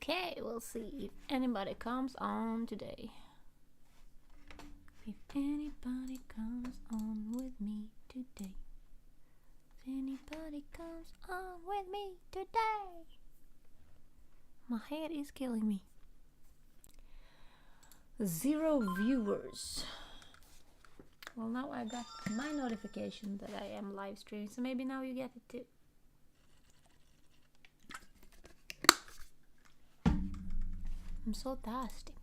Okay, we'll see if anybody comes on today. If anybody comes on with me today. If anybody comes on with me today. My head is killing me. 0 viewers. Well, now I got my notification that I am live streaming, so maybe now you get it too. I'm so thirsty.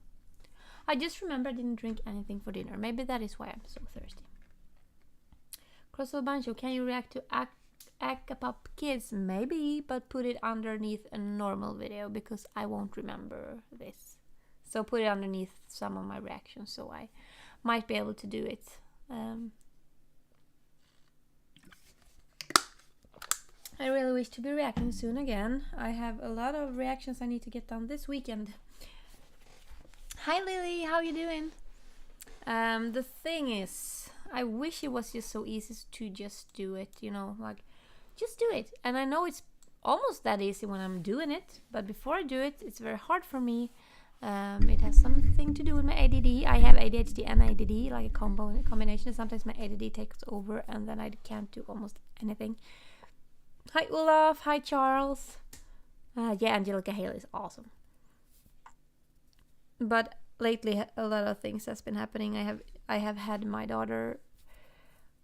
I just remember I didn't drink anything for dinner. Maybe that is why I'm so thirsty. Crossover Banjo, can you react to Acapop Kids? Maybe, but put it underneath a normal video because I won't remember this. So put it underneath some of my reactions so I might be able to do it. I really wish to be reacting soon again. I have a lot of reactions I need to get done this weekend. Hi Lily, how you doing? The thing is, I wish it was just so easy to just do it, you know, like just do it. And I know it's almost that easy when I'm doing it, but before I do it, it's very hard for me. It has something to do with my ADD. I have ADHD and ADD, like a combination. Sometimes my ADD takes over and then I can't do almost anything. Hi Olaf, hi Charles. Yeah, Angelica Haley is awesome. But lately a lot of things has been happening. I have had my daughter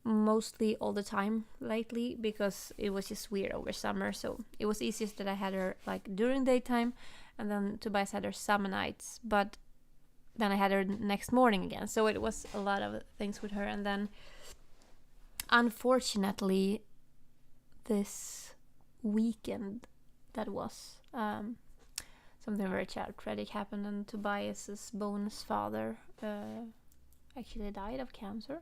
mostly all the time lately because it was just weird over summer. So it was easiest that I had her like during daytime, and then Tobias had her summer nights, but then I had her next morning again. So it was a lot of things with her. And then unfortunately this weekend that was something very tragic happened, and Tobias's bonus father actually died of cancer.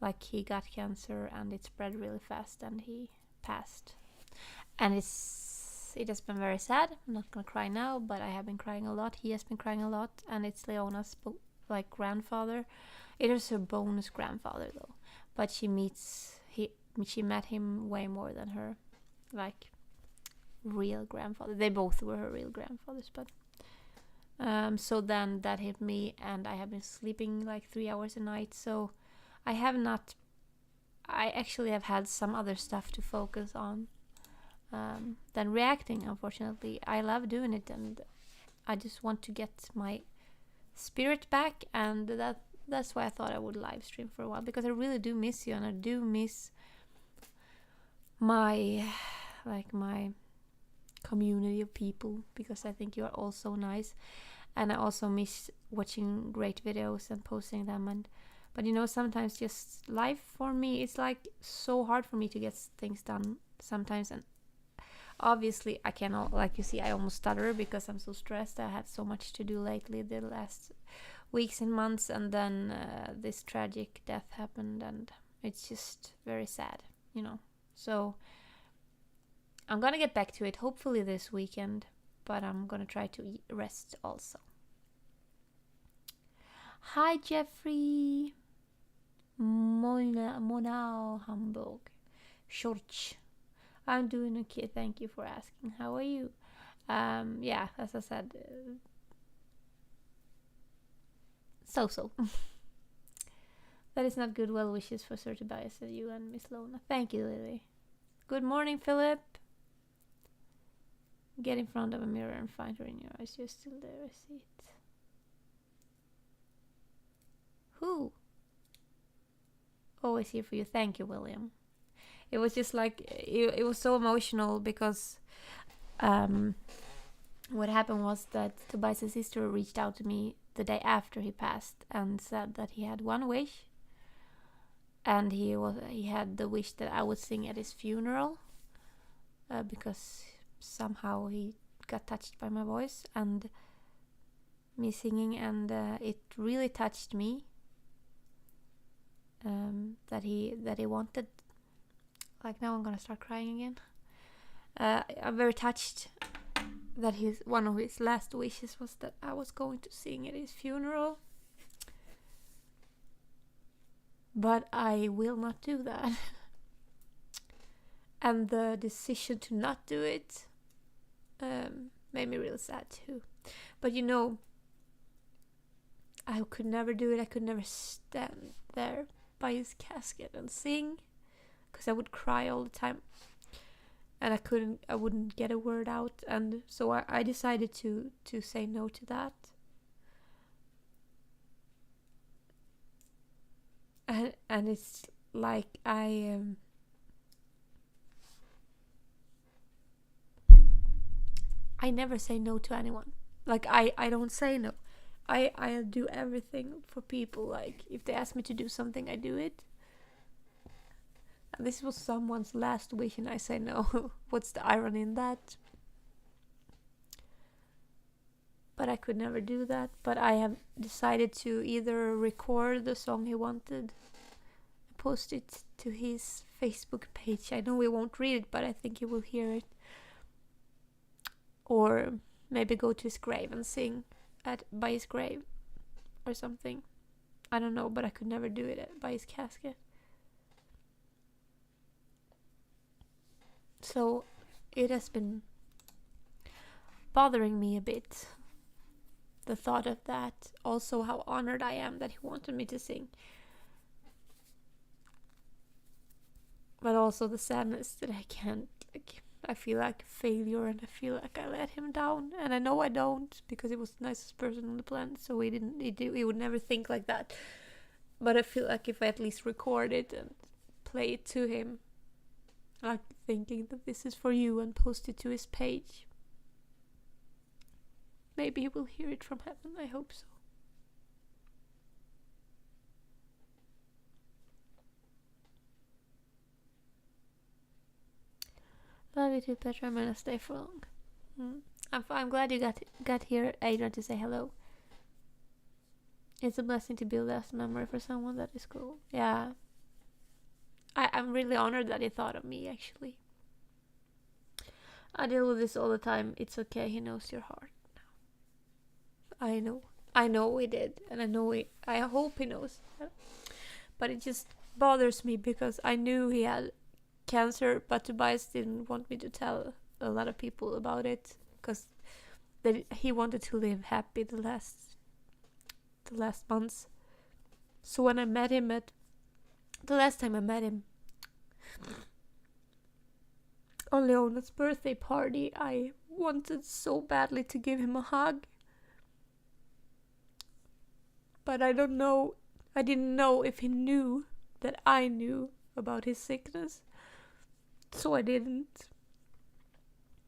Like he got cancer and it spread really fast and he passed. And it has been very sad. I'm not gonna cry now, but I have been crying a lot. He has been crying a lot, and it's Leona's grandfather. It was her bonus grandfather though, but she met him way more than her like real grandfather. They both were her real grandfathers, but so then that hit me, and I have been sleeping like 3 hours a night. So I actually have had some other stuff to focus on than reacting, unfortunately. I love doing it, and I just want to get my spirit back, and that's why I thought I would live stream for a while, because I really do miss you, and I do miss my community of people, because I think you are all so nice, and I also miss watching great videos and posting them. But you know, sometimes just life for me, it's like so hard for me to get things done sometimes, and obviously I cannot, like you see, I almost stutter because I'm so stressed. I had so much to do lately, the last weeks and months, and then this tragic death happened, and it's just very sad, you know. So I'm gonna get back to it hopefully this weekend, but I'm gonna try to rest also. Hi Jeffrey. Monau Hamburg. Schorch. I'm doing okay, thank you for asking. How are you? Yeah, as I said, so. That is not good. Well wishes for Sir Tobias and you and Miss Lona. Thank you, Lily. Good morning, Philip. Get in front of a mirror and find her in your eyes. You're still there, I see it. Who? Always here for you. Thank you, William. It was just like, it was so emotional because what happened was that Tobias' sister reached out to me the day after he passed and said that he had one wish, and he had the wish that I would sing at his funeral because somehow he got touched by my voice and me singing, and it really touched me that he wanted. Like, now I'm gonna start crying again. I'm very touched that one of his last wishes was that I was going to sing at his funeral, but I will not do that. And the decision to not do it made me really sad too. But I could never do it. I could never stand there by his casket and sing, because I would cry all the time, and I wouldn't get a word out, and so I decided to say no to that. And it's like I never say no to anyone. Like I don't say no. I do everything for people. Like if they ask me to do something, I do it. And this was someone's last wish and I say no. What's the irony in that? But I could never do that. But I have decided to either record the song he wanted, post it to his Facebook page. I know he won't read it, but I think he will hear it. Or maybe go to his grave and sing by his grave or something. I don't know, but I could never do it by his casket. So it has been bothering me a bit, the thought of that. Also how honored I am that he wanted me to sing. But also the sadness that I can't, I feel like a failure and I feel like I let him down. And I know I don't, because he was the nicest person on the planet, so he would never think like that. But I feel like if I at least record it and play it to him, like thinking that this is for you, and post it to his page, maybe he will hear it from heaven. I hope so. Love you too, Petra. I'm gonna stay for long. I'm glad you got here, Adrian, to say hello. It's a blessing to be a last memory for someone. That is cool. Yeah. I'm really honored that he thought of me, actually. I deal with this all the time. It's okay. He knows your heart now. I know he did. And I hope he knows. But it just bothers me because I knew he had cancer, but Tobias didn't want me to tell a lot of people about it, because he wanted to live happy the last months. So when I met him the last time I met him on Leona's birthday party, I wanted so badly to give him a hug, but I didn't know if he knew that I knew about his sickness. So I didn't.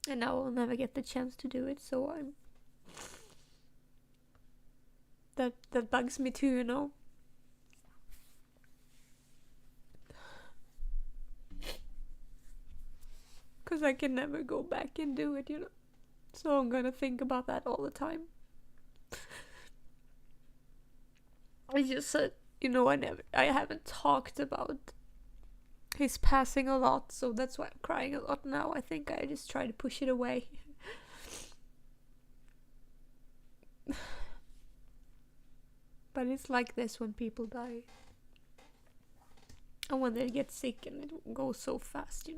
And now I'll never get the chance to do it, so that bugs me too, Because I can never go back and do it, So I'm gonna think about that all the time. I just said, I haven't talked about his passing a lot, so that's why I'm crying a lot now. I think I just try to push it away. But it's like this when people die. And when they get sick and it goes so fast,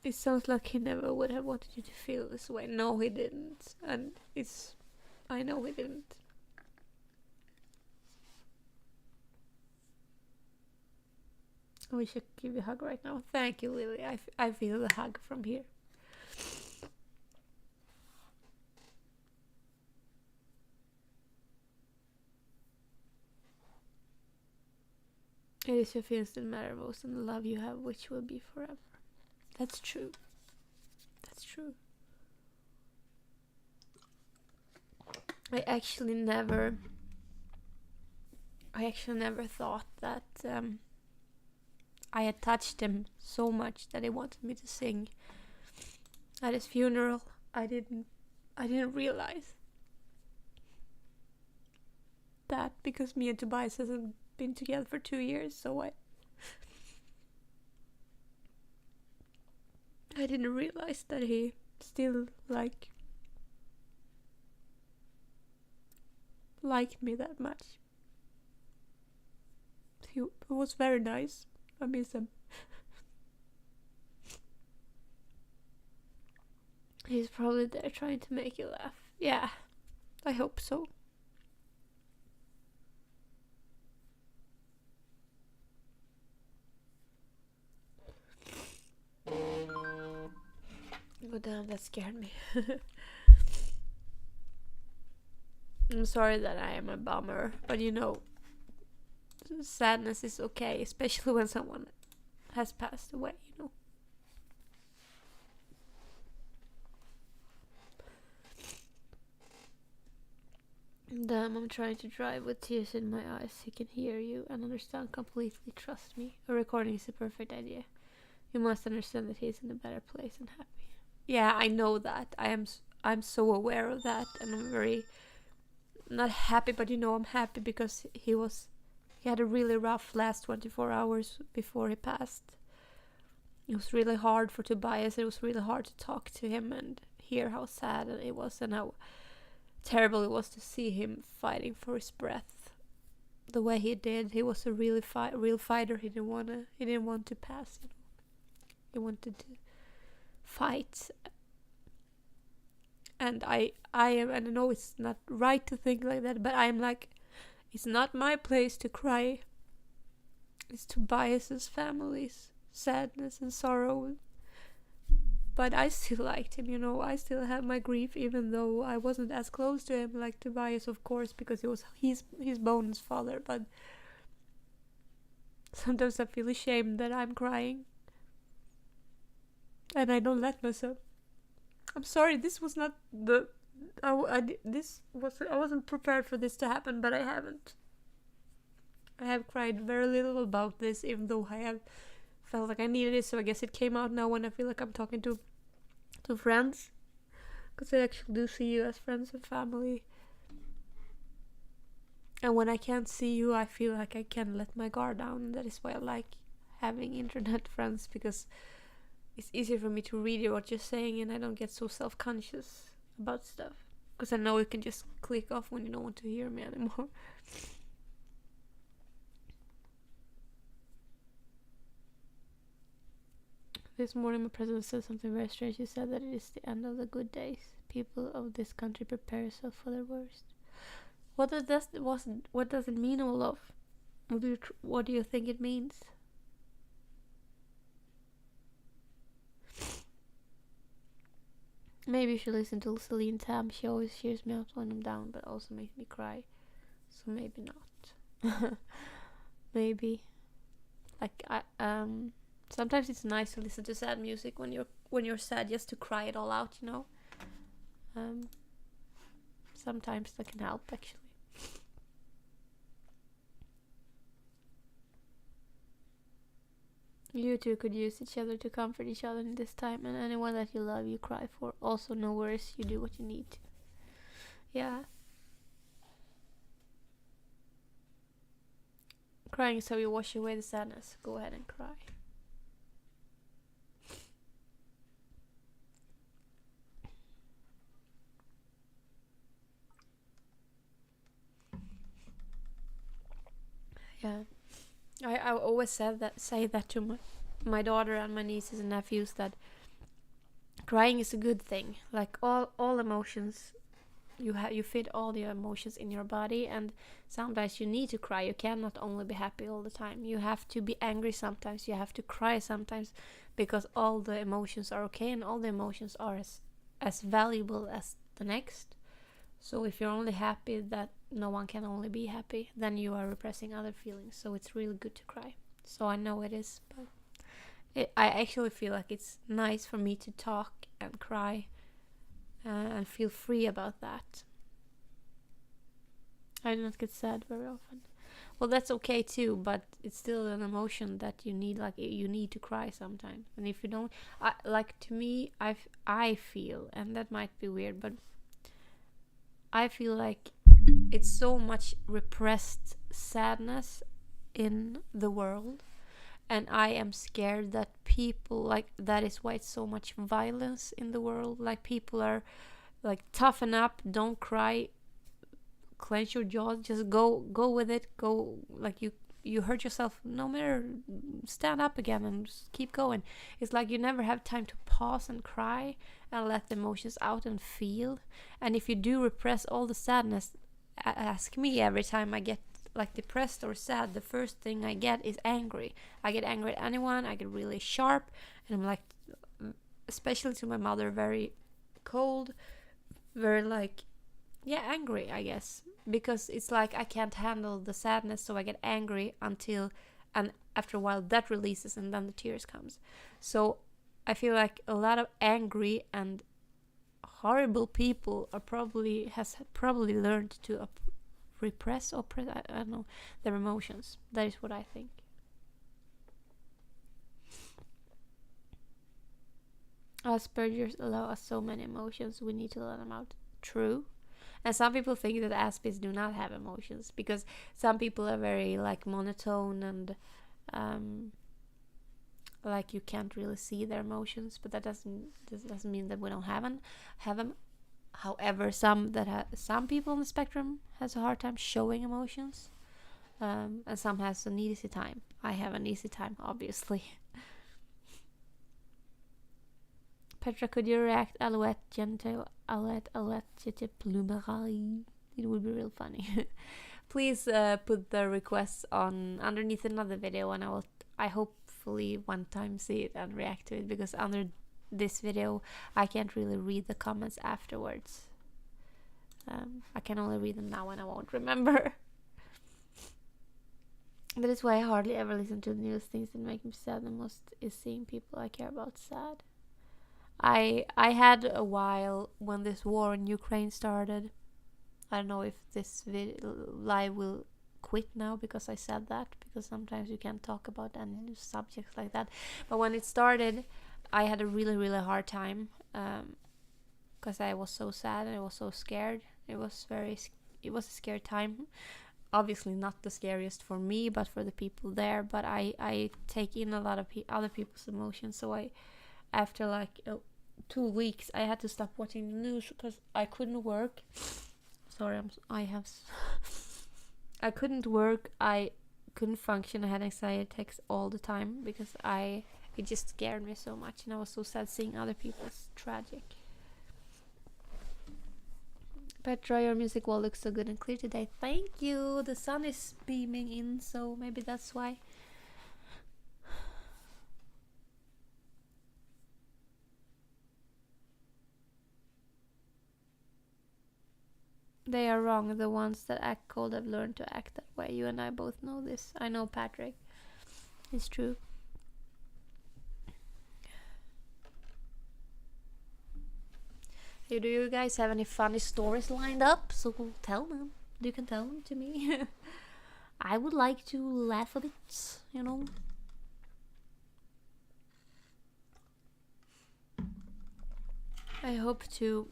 It sounds like he never would have wanted you to feel this way. No, he didn't. And I know he didn't. I wish I could give you a hug right now. Thank you, Lily. I feel the hug from here. It is your feelings that matter most, and the love you have, which will be forever. That's true. That's true. I actually never thought that I had touched him so much that he wanted me to sing at his funeral. I didn't realize that, because me and Tobias hasn't been together for 2 years, so I didn't realize that he still liked me that much. He was very nice. I miss him. He's probably there trying to make you laugh. Yeah, I hope so. Oh damn, that scared me. I'm sorry that I am a bummer, but sadness is okay, especially when someone has passed away. Damn, I'm trying to drive with tears in my eyes. He can hear you and understand completely. Trust me. A recording is a perfect idea. You must understand that he's in a better place and happy. Yeah, I know that. I'm so aware of that, and I'm very not happy, but I'm happy because he had a really rough last 24 hours before he passed. It was really hard for Tobias. It was really hard to talk to him and hear how sad it was and how terrible it was to see him fighting for his breath the way he did. He was a real fighter. He didn't want to pass. He wanted to fight. And I am, and I know it's not right to think like that, but I'm like, it's not my place to cry. It's Tobias's family's sadness and sorrow. But I still liked him, I still have my grief, even though I wasn't as close to him like Tobias, of course, because it was his bonus father. But sometimes I feel ashamed that I'm crying. And I don't let myself. I'm sorry, this was not I wasn't prepared for this to happen, but I haven't. I have cried very little about this, even though I have felt like I needed it, so I guess it came out now when I feel like I'm talking to friends. Because I actually do see you as friends and family. And when I can't see you, I feel like I can let my guard down, and that is why I like having internet friends, because it's easier for me to read what you're saying, and I don't get so self-conscious about stuff. Because I know you can just click off when you don't want to hear me anymore. This morning my president said something very strange. He said that it is the end of the good days. People of this country prepare yourself for their worst. What does it mean, Olof? What do you think it means? Maybe you should listen to Celine Tam. She always cheers me up when I'm down, but also makes me cry. So maybe not. Maybe. Like sometimes it's nice to listen to sad music when you're sad, just to cry it all out. Sometimes that can help, actually. You two could use each other to comfort each other in this time, and anyone that you love, you cry for. Also, no worries, you do what you need to. Yeah. Crying so you wash away the sadness. Go ahead and cry. Yeah. I always say that to my daughter and my nieces and nephews, that crying is a good thing. Like all emotions, you fit all your emotions in your body, and sometimes you need to cry. You cannot only be happy all the time. You have to be angry sometimes. You have to cry sometimes, because all the emotions are okay, and all the emotions are as valuable as the next. So if you're only happy that no one can only be happy, then you are repressing other feelings. So it's really good to cry. So I know it is, but I actually feel like it's nice for me to talk and cry and feel free about that. I do not get sad very often. Well, that's okay too, but it's still an emotion that you need. Like, you need to cry sometimes, and if you don't, to me, I feel, and that might be weird, but I feel like it's so much repressed sadness in the world, and I am scared that people, that is why it's so much violence in the world. Like, people are like, toughen up, don't cry, clench your jaws, just go with it, go, like, you hurt yourself, no matter, stand up again and just keep going. It's like you never have time to pause and cry, and let the emotions out and feel. And if you do repress all the sadness, ask me, every time I get like depressed or sad, the first thing I get is angry. I get angry at anyone. I get really sharp, and I'm like, especially to my mother, very cold, very like, yeah, angry, I guess, because it's like I can't handle the sadness, so I get angry until, and after a while that releases, and then the tears comes. So I feel like a lot of angry and horrible people are probably learned to repress or I don't know, their emotions. That is what I think. Asperger's allow us so many emotions. We need to let them out. True. And some people think that Aspies do not have emotions, because some people are very like monotone and like you can't really see their emotions, but that doesn't mean that we don't have them. However, some people on the spectrum has a hard time showing emotions, and some has an easy time. I have an easy time, obviously. Petra, could you react alouette, genital, alouette, plumerai? It would be real funny. Please put the requests on underneath another video, and I hopefully one time see it and react to it, because under this video I can't really read the comments afterwards. I can only read them now and I won't remember. That is why I hardly ever listen to the newest things that make me sad the most, is seeing people I care about sad. I had a while when this war in Ukraine started. I don't know if this live will quit now because I said that, because sometimes you can't talk about any subjects like that. But when it started, I had a really, really hard time, because I was so sad and I was so scared. It was a scary time. Obviously not the scariest for me, but for the people there. But I take in a lot of other people's emotions. So after like 2 weeks, I had to stop watching the news because I couldn't work. Sorry, I couldn't work. I couldn't function. I had anxiety attacks all the time because it just scared me so much, and I was so sad seeing other people's tragic. Petra, your music wall looks so good and clear today. Thank you. The sun is beaming in, so maybe that's why. They are wrong. The ones that act cold have learned to act that way. You and I both know this. I know, Patrick. It's true. Do you guys have any funny stories lined up? So tell them. You can tell them to me. I would like to laugh a bit, you know. I hope to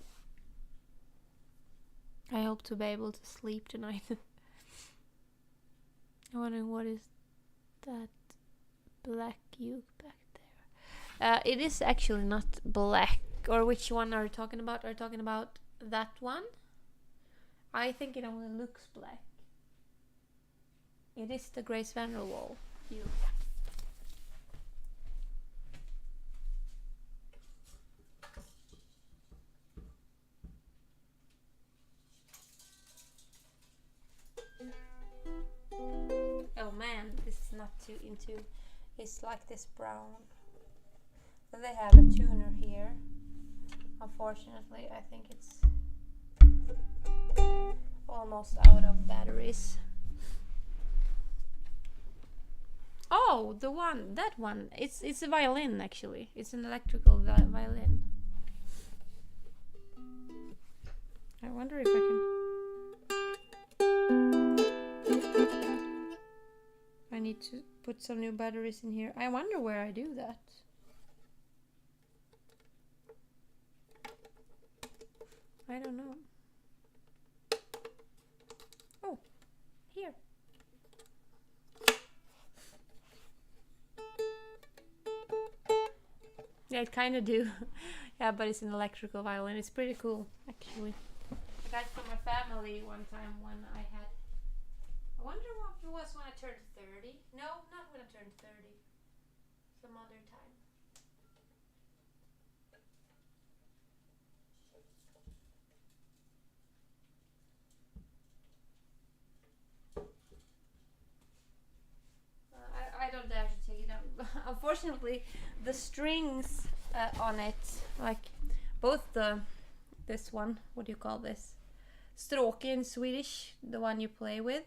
be able to sleep tonight. I'm wondering, what is that black yolk back there? It is actually not black. Or which one are you talking about? Are you talking about that one? I think it only looks black. It is the Grace Van der Wall. Oh man, this is not too into. It's like this brown. Then they have a tuner here. Unfortunately, I think it's almost out of batteries. Oh, that one. It's a violin actually. It's an electrical violin. I wonder if I can. I need to put some new batteries in here. I wonder where I do that. I don't know. Oh, here. Yeah, it kind of do. Yeah, but it's an electrical violin. It's pretty cool, actually. I got it from my family one time when I had... I wonder what it was when I turned 30. No, not when I turned 30. Some other time. Unfortunately, the strings on it, like both this one, what do you call this? Stråke in Swedish, the one you play with,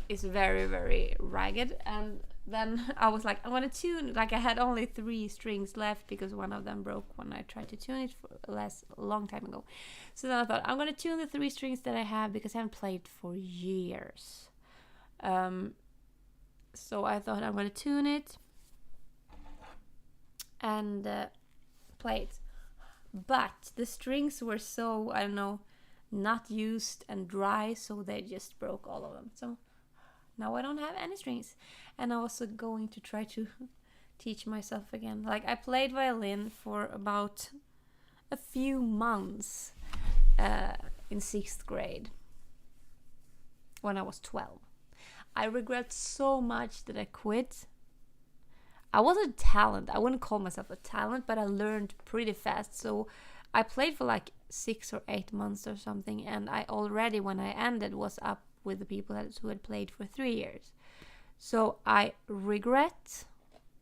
is very, very ragged. And then I was like, I want to tune, like I had only 3 strings left because one of them broke when I tried to tune it a long time ago. So then I thought, I'm going to tune the 3 strings that I have because I haven't played for years. So I thought I'm going to tune it and play it. But the strings were so, I don't know, not used and dry, so they just broke all of them. So now I don't have any strings. And I'm also going to try to teach myself again. Like I played violin for about a few months in 6th grade when I was 12. I regret so much that I quit. I wasn't a talent. I wouldn't call myself a talent, but I learned pretty fast. So I played for like 6 or 8 months or something, and I already, when I ended, was up with the people who had played for 3 years. So I regret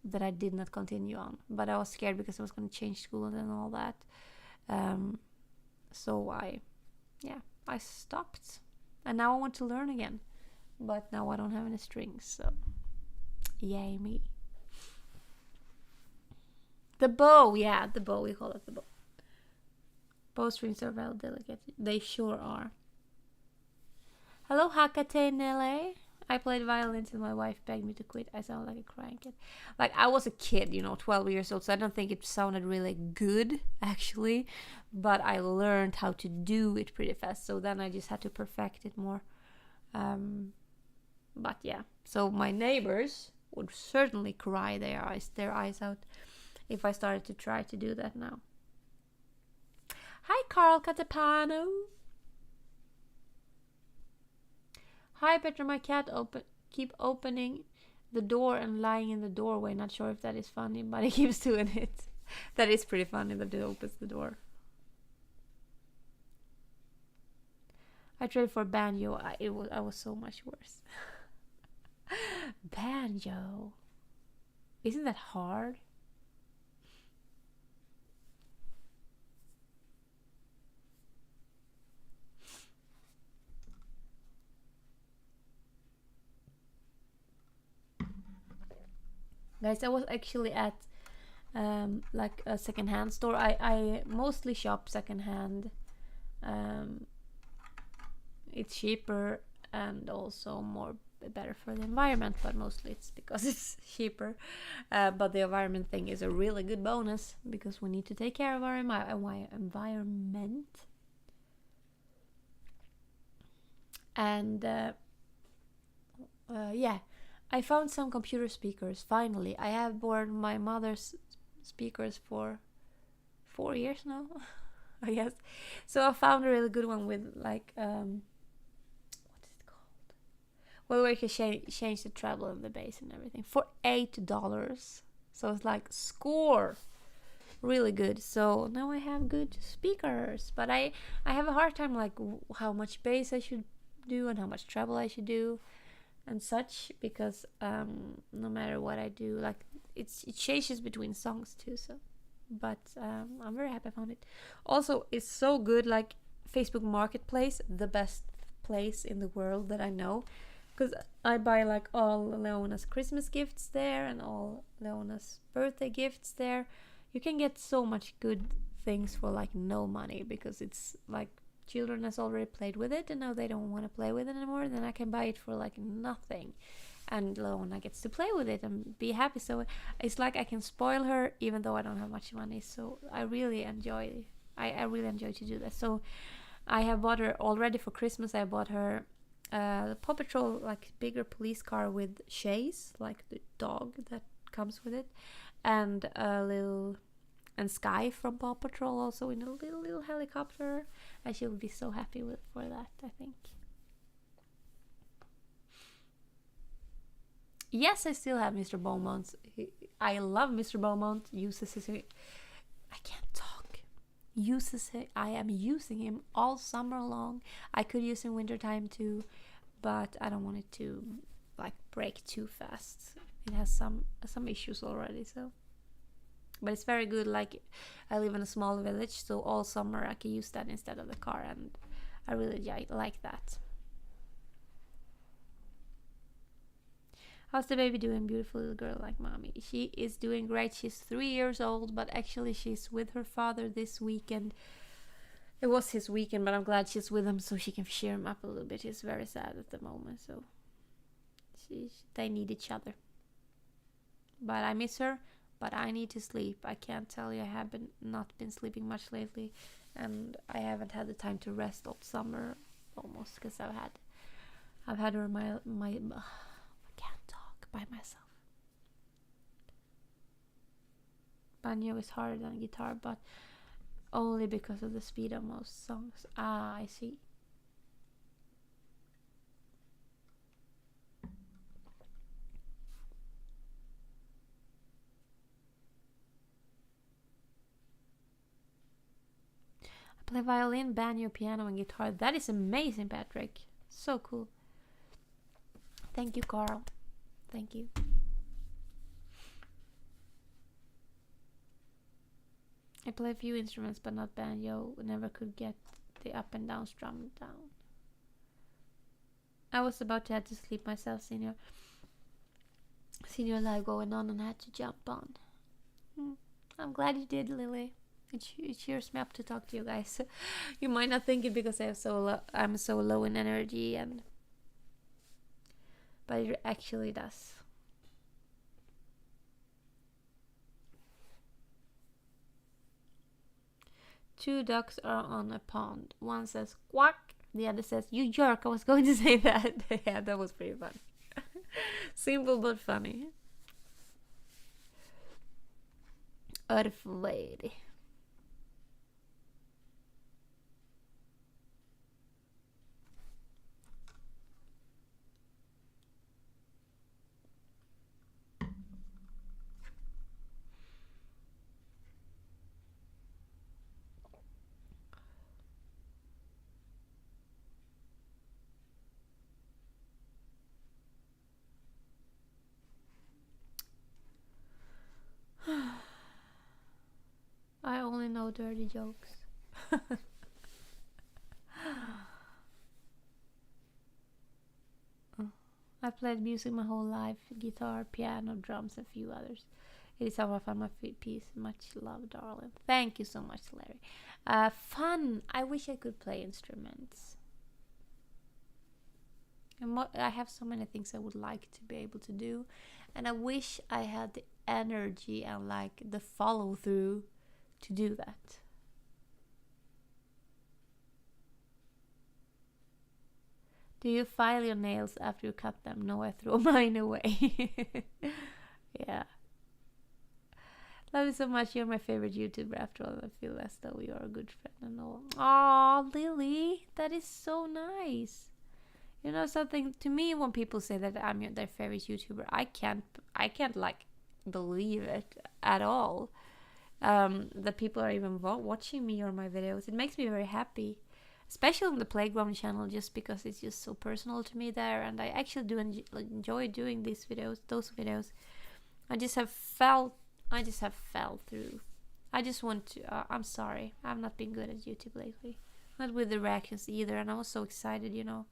that I did not continue on, but I was scared because I was going to change school and all that. So I stopped, and now I want to learn again, but now I don't have any strings, so yay me. The bow, we call it the bow. Bow strings are very delicate. They sure are. Hello, Hakate Nele. I played violin till my wife begged me to quit. I sound like a crying kid. Like, I was a kid, 12 years old, so I don't think it sounded really good, actually. But I learned how to do it pretty fast, so then I just had to perfect it more. But yeah, so my neighbors would certainly cry their eyes out if I started to try to do that now. Hi, Carl Catapano. Hi, Petra. My cat keep opening the door and lying in the doorway. Not sure if that is funny, but he keeps doing it. That is pretty funny that it opens the door. I tried for banjo. I was so much worse. Banjo. Isn't that hard? Guys, I was actually at like a secondhand store. I mostly shop secondhand. It's cheaper and also better for the environment, but mostly it's because it's cheaper. But the environment thing is a really good bonus because we need to take care of our environment. And yeah, I found some computer speakers finally. I have borrowed my mother's speakers for 4 years now, I guess. So I found a really good one with like what is it called? Well, where you can change the treble and the bass and everything for $8. So it's like score, really good. So now I have good speakers, but I have a hard time like how much bass I should do and how much treble I should do and such, because no matter what I do, like it changes between songs too. So but I'm very happy I found it. Also, it's so good, like Facebook Marketplace, the best place in the world that I know, because I buy like all Leona's Christmas gifts there and all Leona's birthday gifts there. You can get so much good things for like no money, because it's like children has already played with it and now they don't want to play with it anymore. Then I can buy it for like nothing, and Leona gets to play with it and be happy. So it's like I can spoil her even though I don't have much money. So I really enjoy to do that. So I have bought her already for Christmas. I bought her the Paw Patrol, like bigger police car with Chase, like the dog that comes with it, and Sky from Paw Patrol also in a little helicopter, and she'll be so happy for that, I think. Yes, I still have Mr. Beaumont. I love Mr. Beaumont. I can't talk. I am using him all summer long. I could use him wintertime too, but I don't want it to like break too fast. it has some issues already. So, but it's very good. Like, I live in a small village, so all summer I can use that instead of the car, and I really like that. How's the baby doing? Beautiful little girl like mommy. She is doing great. She's 3 years old, but actually she's with her father this weekend. It was his weekend, but I'm glad she's with him so she can cheer him up a little bit. He's very sad at the moment, so they need each other. But I miss her, but I need to sleep. I can't tell you, I have not been sleeping much lately, and I haven't had the time to rest all summer almost, because I've had her my I can't talk by myself. Banjo is harder than guitar, but only because of the speed of most songs. Ah, I see. I play violin, banjo, piano, and guitar. That is amazing, Patrick. So cool. Thank you, Carl. Thank you. I play a few instruments, but not banjo. Never could get the up and down strum down. I was about to have to sleep myself, senior live going on, and had to jump on. I'm glad you did, Lily. It cheers me up to talk to you guys. You might not think it because I'm so low in energy, but it actually does. Two ducks are on a pond. One says quack, the other says you jerk. I was going to say that. Yeah, that was pretty funny. Simple but funny. Earth lady. I only know dirty jokes. I played music my whole life. Guitar, piano, drums, and a few others. It is how I found my peace. Much love, darling. Thank you so much, Larry. Fun. I wish I could play instruments. I have so many things I would like to be able to do, and I wish I had the energy and like the follow through to do that. Do you file your nails after you cut them? No, I throw mine away. Yeah. Love you so much. You're my favorite YouTuber. After all, I feel as though you are a good friend and all. Aw, Lily, that is so nice. You know something, to me, when people say that I'm their favorite YouTuber, I can't like believe it at all. That people are even watching me or my videos. It makes me very happy, especially on the Playground channel, just because it's just so personal to me there, and I actually do enjoy doing those videos. I just have fell through. I just want to. I'm sorry, I've not been good at YouTube lately, not with the reactions either, and I was so excited, and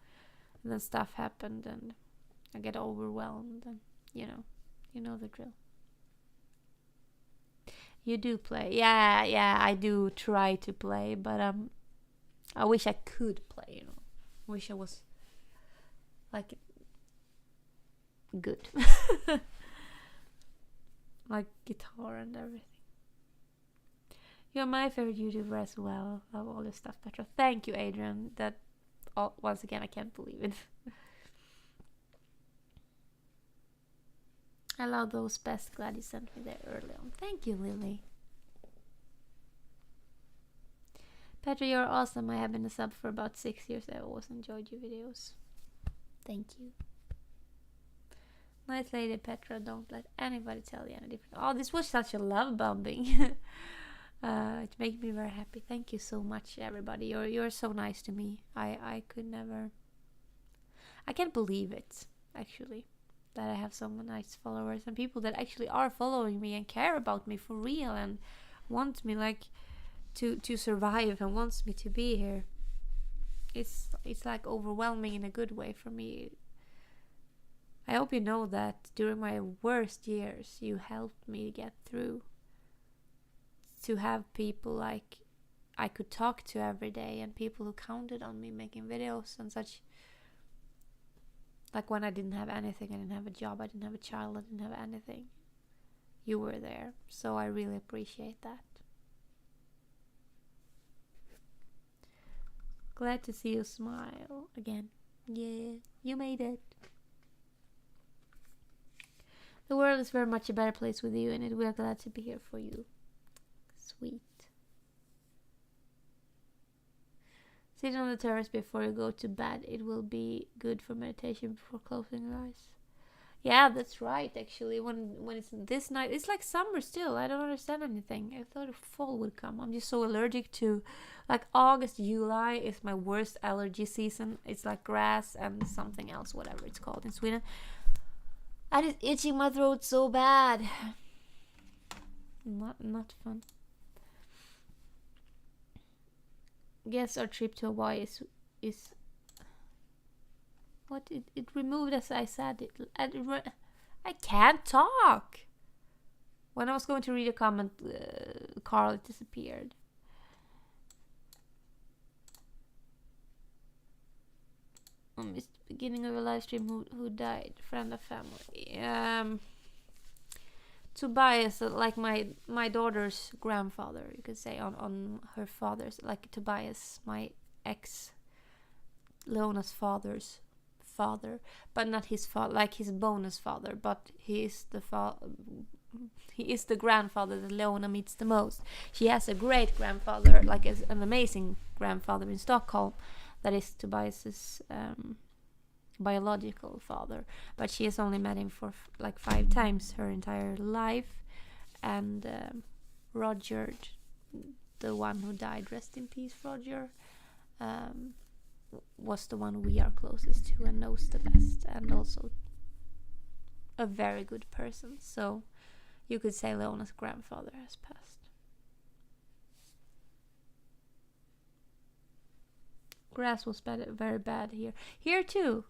then stuff happened, and I get overwhelmed, and you know the drill. You do play. Yeah, I do try to play, but I wish I could play, I wish I was like good. Like guitar and everything. You're my favorite YouTuber as well. Love all this stuff, Petra. Thank you, Adrian. Once again, I can't believe it. I love those best. Glad you sent me there early on. Thank you, Lily. Petra, you're awesome. I have been a sub for about 6 years. I always enjoyed your videos. Thank you. Nice lady, Petra. Don't let anybody tell you any different. Oh, this was such a love bombing. It makes me very happy. Thank you so much, everybody. You're so nice to me. I could never. I can't believe it, actually. that I have so nice followers and people that actually are following me and care about me for real and want me like to survive and wants me to be here. It's like overwhelming in a good way for me. I hope you know that during my worst years you helped me get through. To have people like I could talk to every day and people who counted on me making videos and such. Like when I didn't have anything, I didn't have a job, I didn't have a child, I didn't have anything. You were there, so I really appreciate that. Glad to see you smile again. Yeah, you made it. The world is very much a better place with you in it. We are glad to be here for you. Sweet. Sit on the terrace before you go to bed. It will be good for meditation before closing your eyes. Yeah, that's right, actually. When it's this night, it's like summer still. I don't understand anything. I thought fall would come. I'm just so allergic to, like, August, July is my worst allergy season. It's like grass and something else, whatever it's called in Sweden. And it's itching my throat so bad. Not fun. Guess our trip to Hawaii is what it removed as I said it. I can't talk. When I was going to read a comment, Carl disappeared. It's the beginning of a live stream. Who died? Friend of family. Tobias, like my daughter's grandfather, you could say, on her father's, like Tobias, my ex, Leona's father's father, but not his father, like his bonus father, but he is the grandfather that Leona meets the most. She has a great grandfather, like an amazing grandfather in Stockholm, that is Tobias's biological father, but she has only met him for like 5 times her entire life. And Roger, the one who died, rest in peace Roger, was the one we are closest to and knows the best, and also a very good person. So you could say Leona's grandfather has passed. Grass was very bad here too.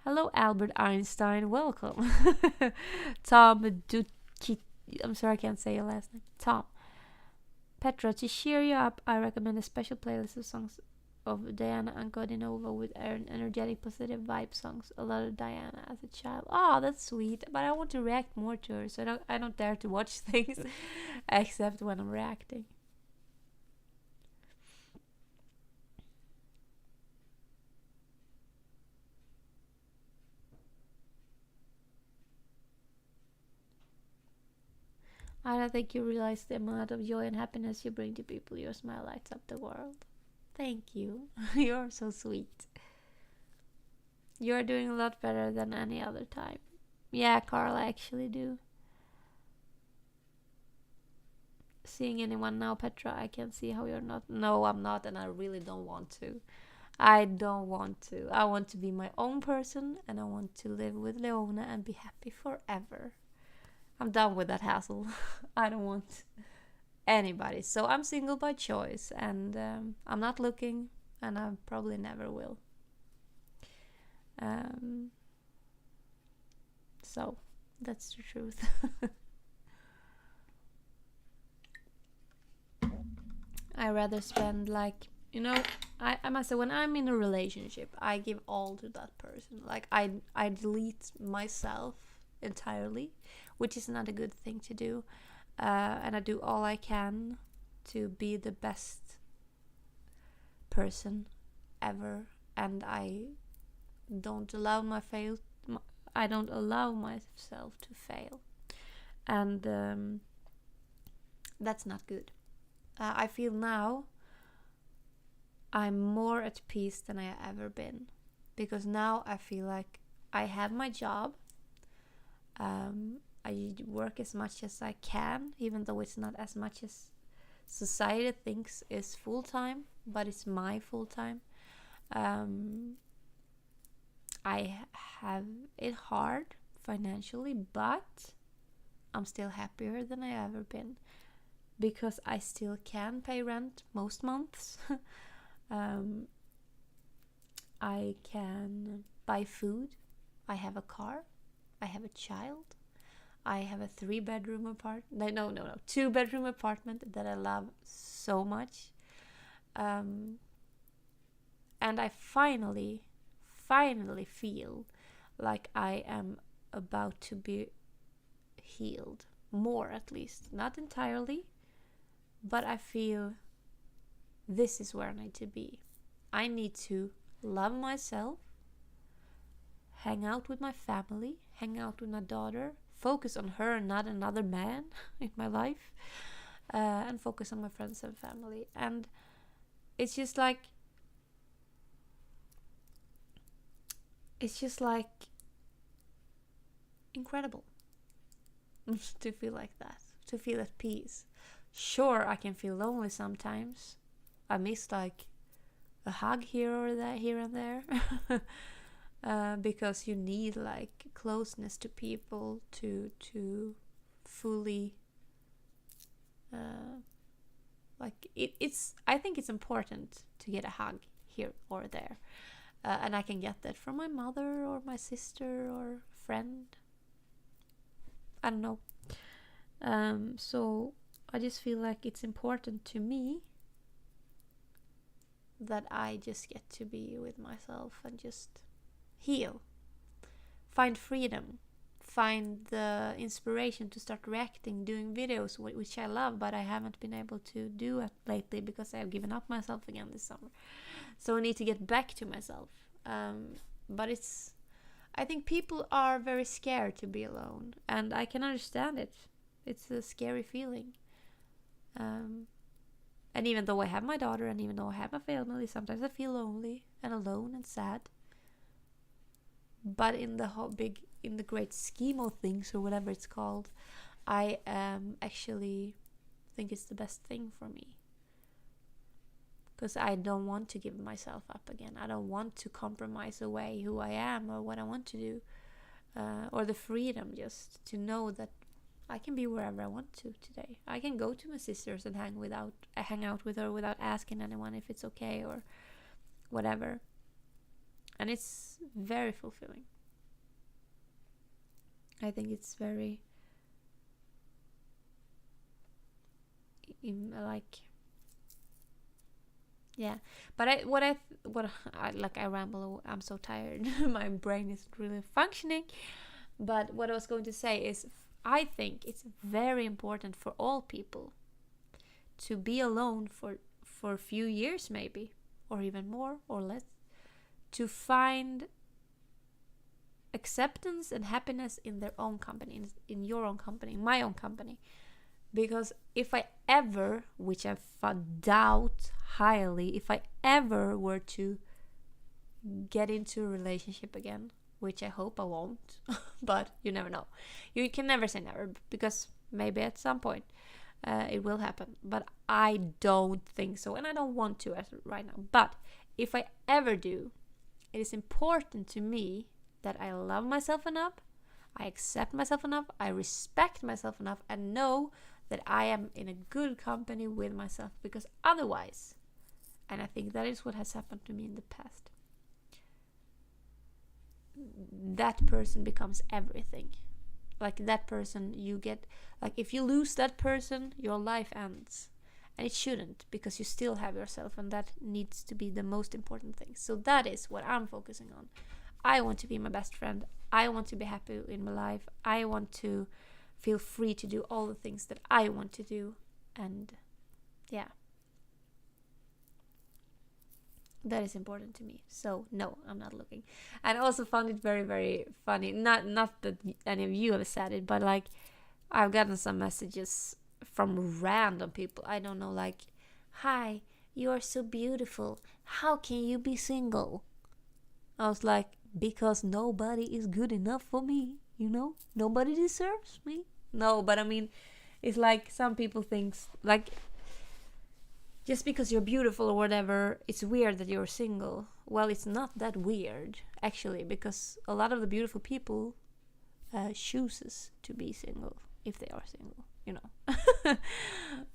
Hello, Albert Einstein. Welcome. Tom Duki. I'm sorry I can't say your last name. Tom. Petra, to cheer you up, I recommend a special playlist of songs of Diana Ankodinova with energetic, positive vibe songs. A lot of Diana as a child. Oh, that's sweet. But I want to react more to her, so I don't dare to watch things except when I'm reacting. I don't think you realize the amount of joy and happiness you bring to people. Your smile lights up the world. Thank you. You're so sweet. You're doing a lot better than any other time. Yeah, Carl, I actually do. Seeing anyone now, Petra, I can see how you're not. No, I'm not, and I really don't want to. I don't want to. I want to be my own person, and I want to live with Leona and be happy forever. I'm done with that hassle. I don't want anybody. So I'm single by choice, and I'm not looking, and I probably never will. So that's the truth. I rather spend I must say, when I'm in a relationship, I give all to that person. Like I delete myself entirely, which is not a good thing to do, and I do all I can to be the best person ever, and I don't allow myself to fail, and that's not good. I feel now I'm more at peace than I have ever been, because now I feel like I have my job. I work as much as I can, even though it's not as much as society thinks is full time. but it's my full time. I have it hard financially, but I'm still happier than I ever been because I still can pay rent most months. I can buy food. I have a car. I have a child. I have a 3-bedroom apartment. No, 2-bedroom apartment that I love so much. And I finally feel like I am about to be healed. More, at least. Not entirely, but I feel this is where I need to be. I need to love myself, hang out with my family, hang out with my daughter, focus on her, not another man in my life, and focus on my friends and family. And it's just like incredible to feel like that, to feel at peace. Sure, I can feel lonely sometimes. I miss like a hug here and there. Because you need like closeness to people to fully I think it's important to get a hug here or there, and I can get that from my mother or my sister or friend. I don't know. So I just feel like it's important to me that I just get to be with myself and just heal, find freedom, find the inspiration to start reacting, doing videos, which I love, but I haven't been able to do it lately because I have given up myself again this summer. So I need to get back to myself. But I think people are very scared to be alone, and I can understand it. It's a scary feeling. And even though I have my daughter, and even though I have my family, sometimes I feel lonely and alone and sad. But in the great scheme of things, or whatever it's called, I actually think it's the best thing for me. Because I don't want to give myself up again. I don't want to compromise away who I am or what I want to do. Or the freedom just to know that I can be wherever I want to today. I can go to my sister's and hang out with her without asking anyone if it's okay or whatever. And it's very fulfilling. I think it's very yeah. But I ramble. I'm so tired. My brain isn't really functioning. But what I was going to say is, I think it's very important for all people to be alone for a few years, maybe, or even more or less, to find acceptance and happiness in their own company, in your own company, in my own company. Because if I ever, which I doubt highly, if I ever were to get into a relationship again, which I hope I won't, but you never know. You can never say never, because maybe at some point it will happen. But I don't think so, and I don't want to right now. But if I ever do, it is important to me that I love myself enough, I accept myself enough, I respect myself enough, and know that I am in a good company with myself. Because otherwise, and I think that is what has happened to me in the past, that person becomes everything. Like that person you get, like if you lose that person, your life ends. And it shouldn't, because you still have yourself, and that needs to be the most important thing. So that is what I'm focusing on. I want to be my best friend. I want to be happy in my life. I want to feel free to do all the things that I want to do. And yeah, that is important to me. So no, I'm not looking. And I also found it very, very funny. Not that any of you have said it, but like I've gotten some messages from random people. I don't know, like, "Hi, you are so beautiful. How can you be single?" I was like, because nobody is good enough for me, Nobody deserves me. No, but I mean, it's like some people think, like, just because you're beautiful or whatever, it's weird that you're single. Well, it's not that weird, actually, because a lot of the beautiful people chooses to be single if they are single, you know.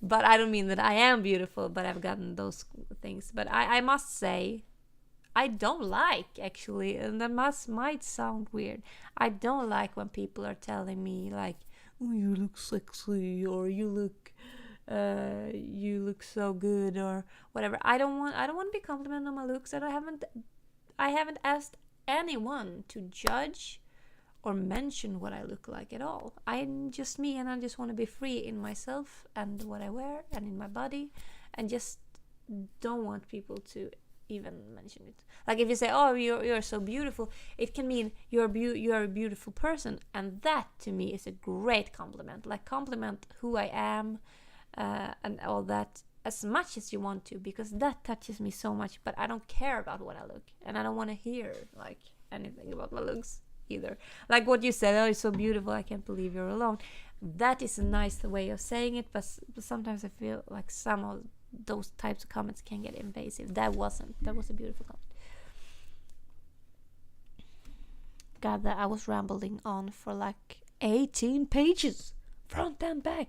But I don't mean that I am beautiful, but I've gotten those things. But I must say, I don't like, actually, and that might sound weird, I don't like when people are telling me like, oh, you look sexy, or you look so good, or whatever. I don't want to be complimented on my looks. And I haven't asked anyone to judge or mention what I look like at all. I'm just me, and I just want to be free in myself and what I wear and in my body, and just don't want people to even mention it. Like if you say, oh, you're so beautiful, it can mean you're a beautiful person, and that to me is a great compliment. Like, compliment who I am, and all that, as much as you want to, because that touches me so much. But I don't care about what I look, and I don't want to hear like anything about my looks either. Like what you said, oh, you're so beautiful, I can't believe you're alone. That is a nice way of saying it, but sometimes I feel like some of those types of comments can get invasive. That was a beautiful comment. God, that I was rambling on for like 18 pages, front and back.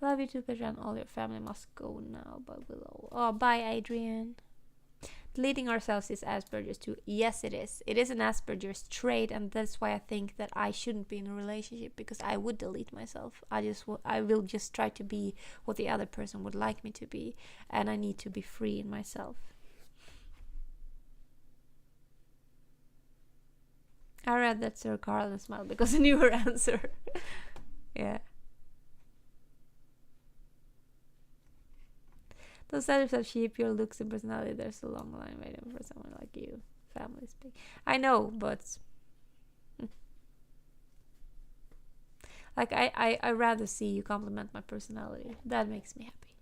Love you too, Petra, and all your family must go now, but we'll all... Oh, bye, Adrian. Deleting ourselves is Asperger's too. Yes, it is. It is an Asperger's trait, and that's why I think that I shouldn't be in a relationship, because I would delete myself. I will just try to be what the other person would like me to be, and I need to be free in myself. I read that Sir Carl and smiled because I knew her answer. Yeah. Those others have sheep, your looks and personality. There's a long line waiting for someone like you. Family speak. I know, but like I rather see you compliment my personality. That makes me happy.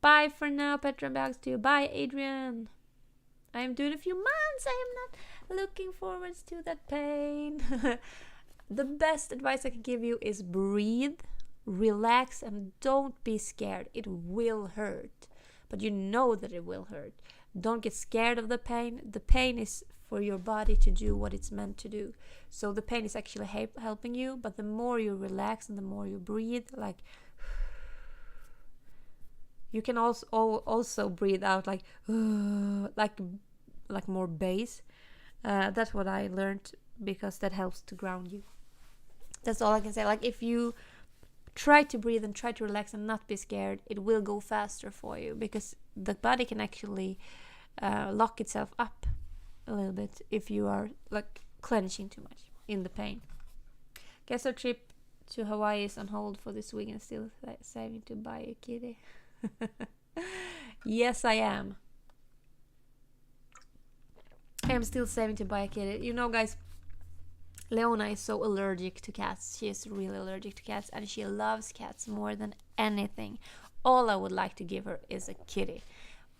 Bye for now, Petra, and back to you. Bye, Adrian. I am doing a few months. I am not looking forward to that pain. The best advice I can give you is breathe, relax, and don't be scared. It will hurt, but you know that it will hurt. Don't get scared of the pain. The pain is for your body to do what it's meant to do. So the pain is actually helping you, but the more you relax and the more you breathe, like, you can also breathe out like more bass. That's what I learned, because that helps to ground you. That's all I can say. Like, if you try to breathe and try to relax and not be scared, it will go faster for you, because the body can actually lock itself up a little bit if you are like clenching too much in the pain. Guess our trip to Hawaii is on hold for this week, and still saving to buy a kitty. Yes, I am. I am still saving to buy a kitty. You know, guys, Leona is so allergic to cats. She is really allergic to cats, and she loves cats more than anything. All I would like to give her is a kitty,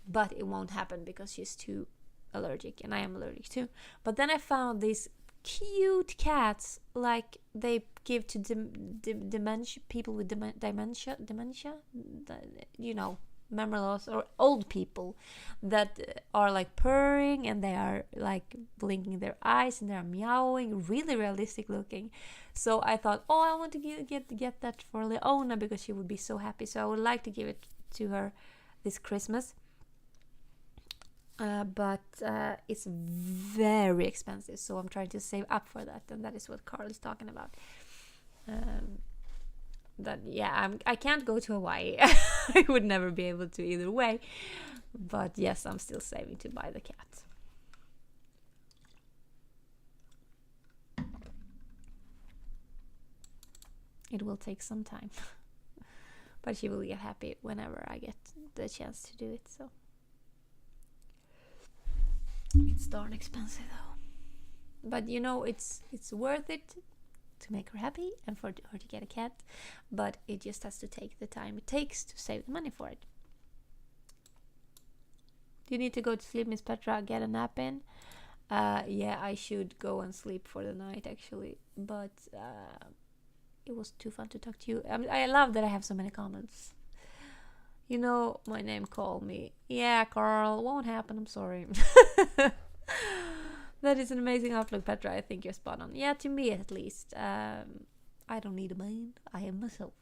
but it won't happen because she's too allergic, and I am allergic too. But then I found these cute cats, like they give to dementia people with dementia, you know, memory loss, or old people that are like purring, and they are like blinking their eyes, and they are meowing, really realistic looking. So I thought, oh, I want to get that for Leona, because she would be so happy. So I would like to give it to her this Christmas, but it's very expensive, so I'm trying to save up for that, and that is what Carl is talking about. That, yeah, I can't go to Hawaii. I would never be able to either way, but yes, I'm still saving to buy the cat. It will take some time, but she will get happy whenever I get the chance to do it. So it's darn expensive though, but you know, it's worth it to make her happy and for her to get a cat, but it just has to take the time it takes to save the money for it. Do you need to go to sleep, Miss Petra? Get a nap in. Yeah, I should go and sleep for the night actually, but it was too fun to talk to you. I love that I have so many comments. You know, my name called me. Yeah, Carl, won't happen. I'm sorry. That is an amazing outlook, Petra. I think you're spot on. Yeah, to me at least. I don't need a man. I am myself.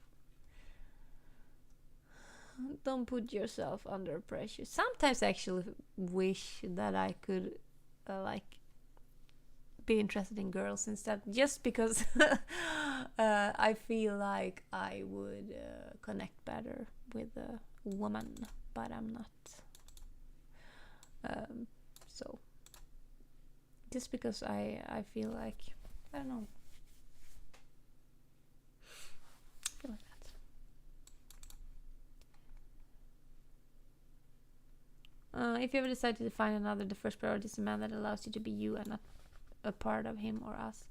Don't put yourself under pressure. Sometimes I actually wish that I could, like, be interested in girls instead, just because I feel like I would connect better with a woman, but I'm not. So just because I feel like, I don't know, I feel like that. If you ever decide to find another, the first priority is a man that allows you to be you and not a part of him or us.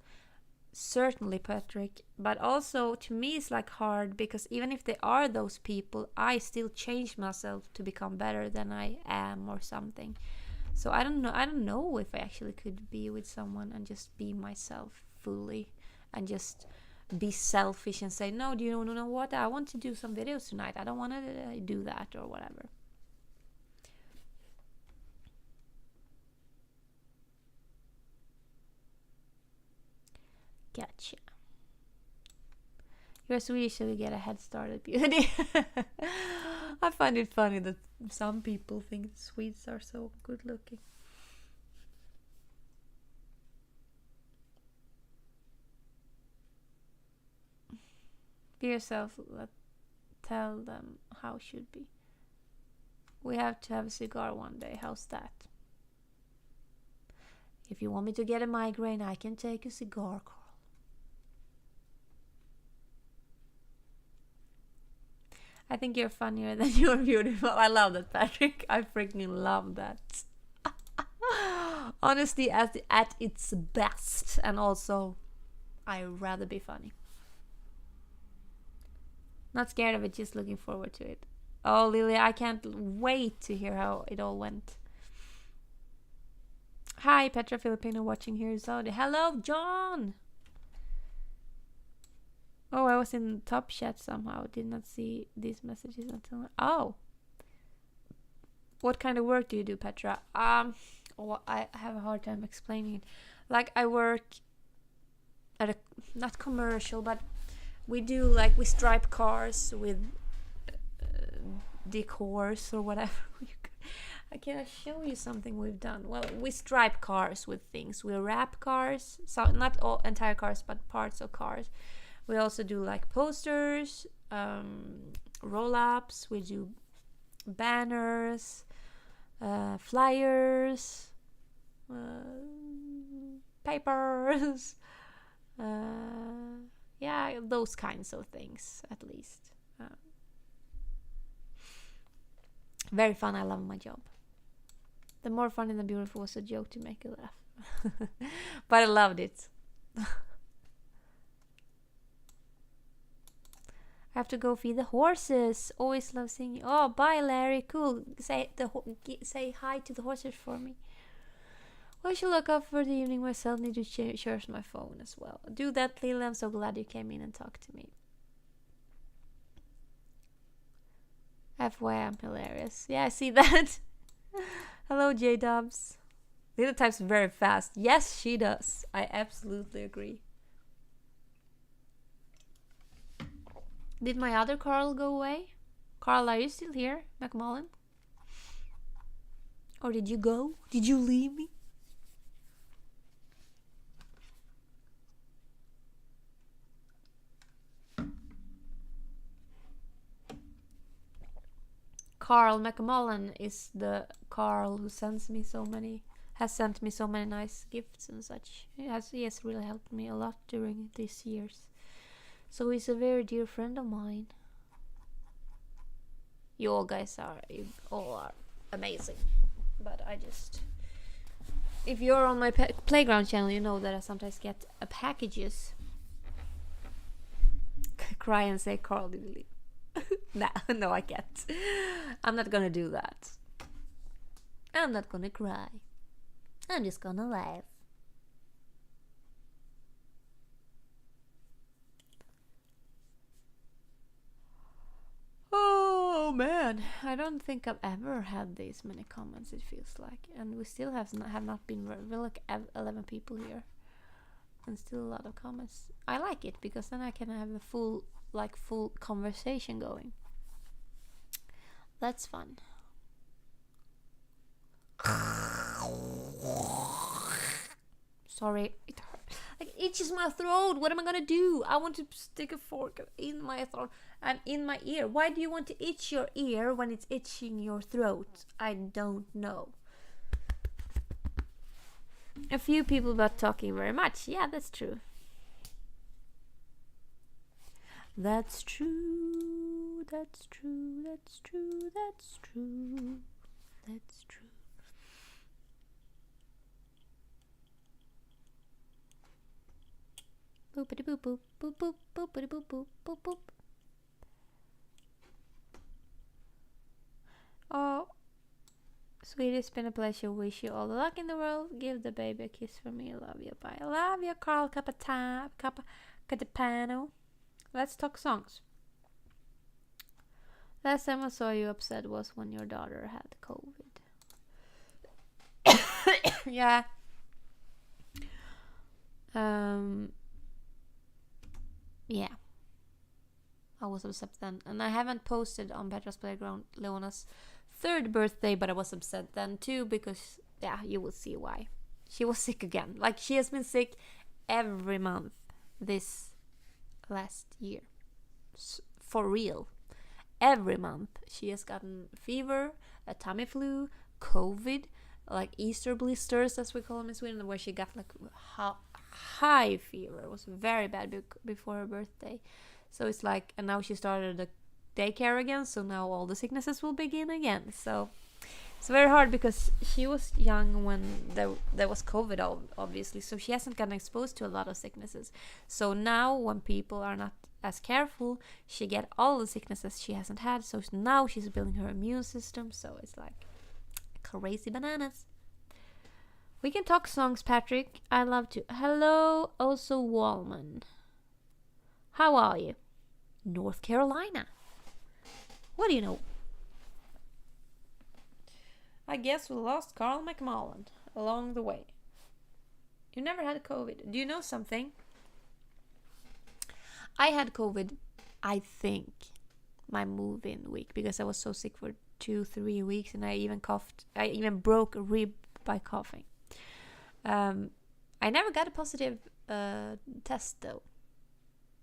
Certainly, Patrick, but also to me it's like hard, because even if they are those people, I still change myself to become better than I am or something. So I don't know if I actually could be with someone and just be myself fully and just be selfish and say, no, do you know what, I want to do some videos tonight, I don't want to do that or whatever. Gotcha. You're Swedish, so you get a head start at beauty. I find it funny that some people think Swedes are so good looking. Be yourself, tell them how it should be. We have to have a cigar one day, how's that? If you want me to get a migraine, I can take a cigar, Carl. I think you're funnier than you're beautiful. I love that, Patrick. I freaking love that. Honesty at its best. And also, I'd rather be funny. Not scared of it, just looking forward to it. Oh, Lily, I can't wait to hear how it all went. Hi, Petra Filipino watching here. Saudi. Hello, John. Oh, I was in top chat somehow. Did not see these messages until now. Oh. What kind of work do you do, Petra? Oh, I have a hard time explaining it. Like, I work at a, not commercial, but we do, like, we stripe cars with decors or whatever. I can show you something we've done. Well, we stripe cars with things. We wrap cars, so not all entire cars, but parts of cars. We also do like posters, roll-ups. We do banners, flyers, papers. Yeah, those kinds of things, at least. Very fun. I love my job. The more funny than beautiful was a joke to make you laugh. But I loved it. I have to go feed the horses. Always love singing. Oh, bye, Larry. Cool. Say hi to the horses for me. Well, I should look up for the evening myself. Need to charge my phone as well. Do that, Lily. I'm so glad you came in and talked to me. FYI, I'm hilarious. Yeah, I see that. Hello, J-Dubs. Lily types very fast. Yes, she does. I absolutely agree. Did my other Carl go away? Carl, are you still here, McMullen? Or did you go? Did you leave me? Carl McMullen is the Carl who has sent me so many nice gifts and such. He has really helped me a lot during these years. So he's a very dear friend of mine. You all are amazing. But I just... If you're on my playground channel, you know that I sometimes get packages. Cry and say, Carl did leave. No, I can't. I'm not gonna do that. I'm not gonna cry. I'm just gonna laugh. Oh man, I don't think I've ever had these many comments. It feels like, and we still have not been we're like 11 people here, and still a lot of comments. I like it because then I can have a full conversation going. That's fun. Sorry, it hurts. Like, it itches my throat. What am I gonna do? I want to stick a fork in my throat and in my ear. Why do you want to itch your ear when it's itching your throat? I don't know. A few people about talking very much. Yeah, that's true. That's true. That's true. That's true. That's true. That's true. Boopity boop boop boop boop boopity boop boop boop boop. Oh, sweetie, it's been a pleasure. Wish you all the luck in the world. Give the baby a kiss from me. Love you. Bye. Love you, Carl Capitano. Let's talk songs. Last time I saw you upset was when your daughter had COVID. Yeah. Yeah. I was upset then. And I haven't posted on Petra's Playground Leona's 3rd birthday, but I was upset then too because, yeah, you will see why. She was sick again. Like, she has been sick every month this last year. For real. Every month. She has gotten fever, a tummy flu, COVID, like Easter blisters, as we call them in Sweden, where she got like high fever. It was very bad before her birthday. So it's like, and now she started the daycare again, so now all the sicknesses will begin again. So it's very hard because she was young when there was COVID, obviously, so she hasn't gotten exposed to a lot of sicknesses. So now when people are not as careful, she get all the sicknesses she hasn't had. So now she's building her immune system. So it's like crazy bananas. We can talk songs, Patrick. I love to. Hello, also Wallman. How are you? North Carolina. What do you know? I guess we lost Carl McMullen along the way. You never had COVID. Do you know something? I had COVID, I think, my move-in week, because I was so sick for 2-3 weeks, and I even coughed. I even broke a rib by coughing. I never got a positive test though,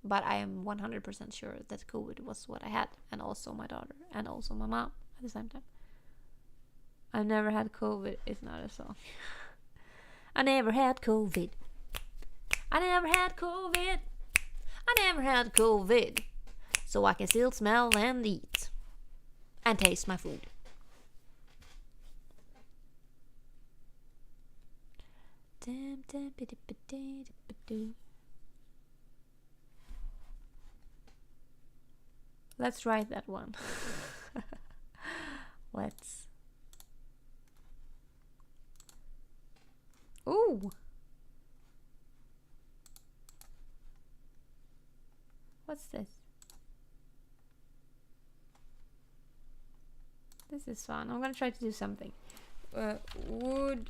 but I am 100% sure that COVID was what I had, and also my daughter, and also my mom at the same time. I never had COVID. It's not a song. I never had COVID. I never had COVID. I never had COVID. So I can still smell and eat and taste my food. Let's write that one. Let's. Ooh. What's this? This is fun. I'm gonna try to do something. Would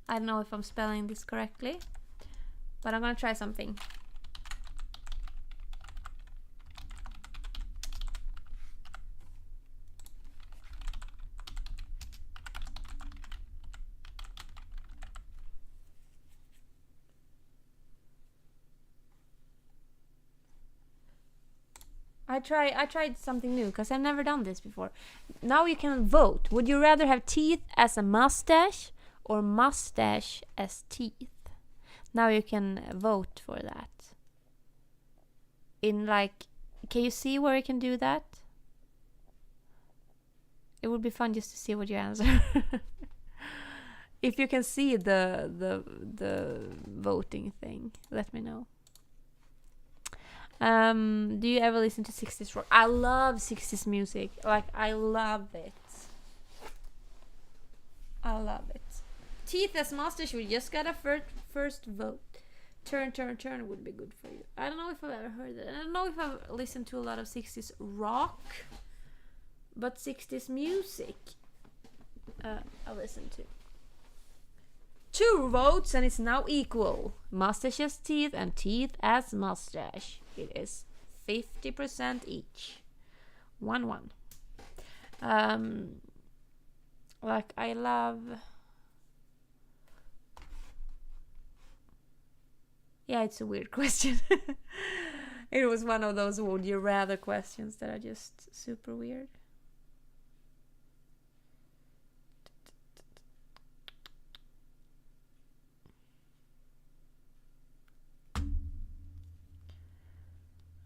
I don't know if I'm spelling this correctly, but I'm gonna try something. I tried something new because I've never done this before. Now you can vote. Would you rather have teeth as a mustache or mustache as teeth? Now you can vote for that. in like, can you see where you can do that? It would be fun just to see what you answer. If you can see the voting thing, let me know. Do you ever listen to 60s rock? I love 60s music. Like, I love it. I love it. Teeth as mustache, we just got a first vote. Turn would be good for you. I don't know if I've ever heard it. I don't know if I've listened to a lot of 60s rock, but 60s music I listen to. 2 votes and it's now equal. Mustache as teeth and teeth as mustache. It is 50% each. 1-1. Like, I love... Yeah, it's a weird question. It was one of those would you rather questions that are just super weird.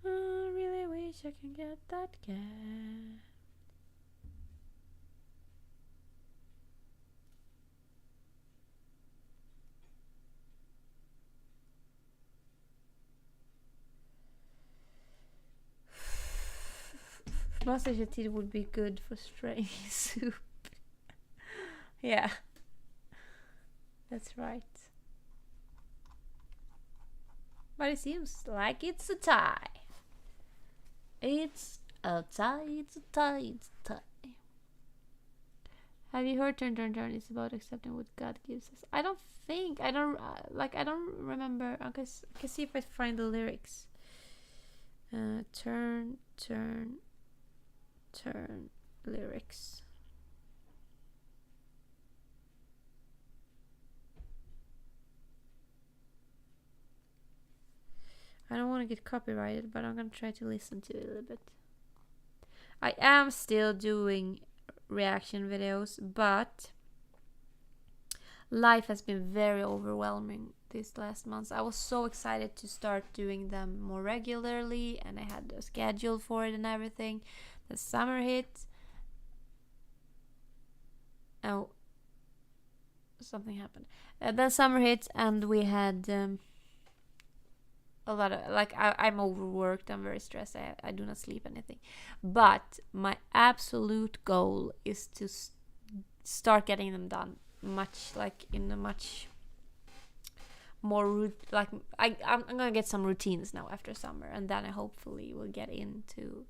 I really wish I can get that cat. Mustache teeth would be good for straining soup. Yeah, that's right. But it seems like it's a tie. It's a tie, it's a tie, it's a tie. Have you heard Turn? It's about accepting what God gives us. I don't remember. I can see if I find the lyrics. Turn lyrics. I don't want to get copyrighted, but I'm gonna try to listen to it a little bit. I am still doing reaction videos, but life has been very overwhelming these last months. I was so excited to start doing them more regularly, and I had a schedule for it and everything. The summer hit. Oh, something happened. Then summer hit, and we had a lot of, like, I'm overworked. I'm very stressed. I do not sleep anything. But my absolute goal is to start getting them done in a much more I'm gonna get some routines now after summer, and then I hopefully will get into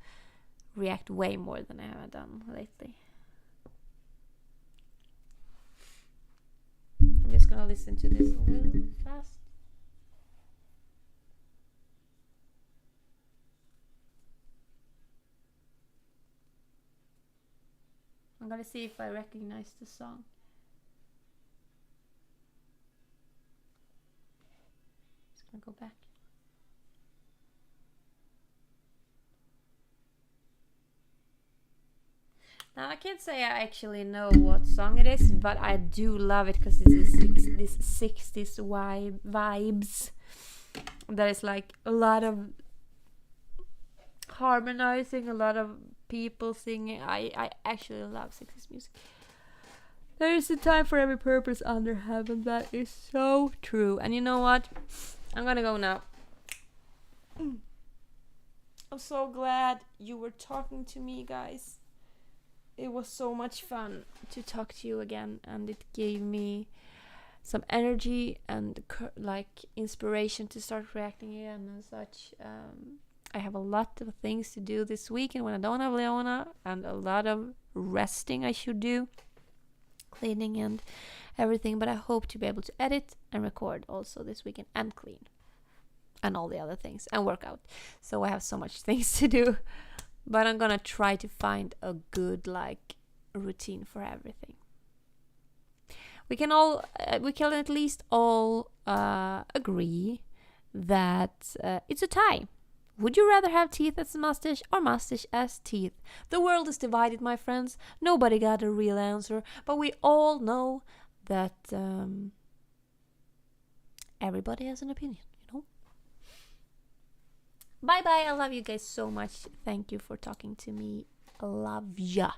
react way more than I have done lately. I'm just gonna listen to this a little fast. I'm gonna see if I recognize the song. Just gonna go back. Now, I can't say I actually know what song it is, but I do love it because it's this 60s vibes. There is like a lot of harmonizing, a lot of people singing. I actually love 60s music. There is a time for every purpose under heaven. That is so true. And you know what? I'm gonna go now. I'm so glad you were talking to me, guys. It was so much fun to talk to you again, and it gave me some energy and inspiration to start reacting again and such. I have a lot of things to do this weekend when I don't have Leona, and a lot of resting I should do, cleaning and everything, but I hope to be able to edit and record also this weekend, and clean and all the other things, and work out. So I have so much things to do, but I'm gonna try to find a good routine for everything. We can at least all agree that it's a tie. Would you rather have teeth as mustache or mustache as teeth? The world is divided, my friends. Nobody got a real answer, but we all know that everybody has an opinion, you know? Bye bye. I love you guys so much. Thank you for talking to me. Love ya.